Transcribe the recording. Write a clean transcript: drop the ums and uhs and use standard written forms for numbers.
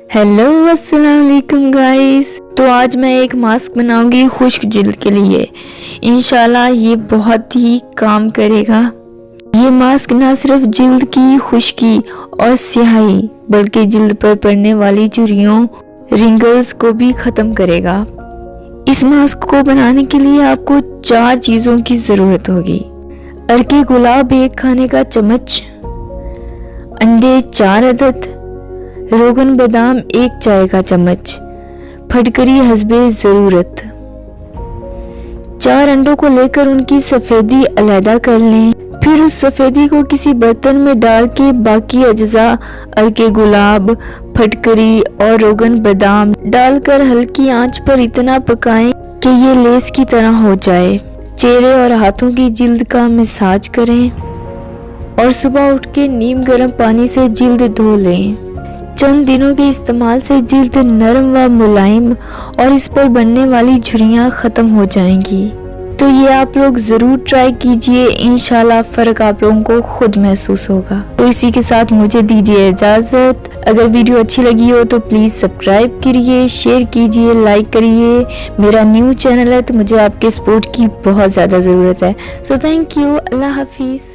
Hello अस्सलाम वालेकुम guys. तो आज मैं एक मास्क बनाऊंगी खुश्क जिल्द के लिए। इंशाल्लाह ये बहुत ही काम करेगा। ये मास्क ना सिर्फ जिल्द की खुश्की और स्याही बल्कि जिल्द पर पड़ने वाली झुर्रियों रिंगल्स को भी ख़त्म करेगा। इस मास्क को बनाने के लिए आपको 4 चीज़ों की ज़रूरत होगी। अर्के गुलाब 1 खाने का चम्मच, अंडे 4 अदद, रोगन बादाम 1 चाय का चम्मच, फटकरी हस्बे ज़रूरत। 4 अंडों को लेकर उनकी सफ़ेदी अलहदा कर लें। फिर उस सफ़ेदी को किसी बर्तन में डाल के बाकी अज्जा अर्के गुलाब, फटकरी और रोगन बादाम डालकर हल्की आंच पर इतना पकाएं कि ये लेस की तरह हो जाए। चेहरे और हाथों की जिल्द का मसाज करें और सुबह उठ के नीम गर्म पानी से जिल्द धो लें। चंद दिनों के इस्तेमाल से जिल्द नरम व मुलायम और इस पर बनने वाली झुर्रियाँ ख़त्म हो जाएंगी। तो ये आप लोग ज़रूर ट्राई कीजिए, इंशाल्लाह फ़र्क आप लोगों को खुद महसूस होगा। तो इसी के साथ मुझे दीजिए इजाज़त। अगर वीडियो अच्छी लगी हो तो प्लीज़ सब्सक्राइब करिए, शेयर कीजिए, लाइक करिए। मेरा न्यू चैनल है तो मुझे आपके सपोर्ट की बहुत ज़्यादा ज़रूरत है। So thank you. अल्लाह हाफिज़।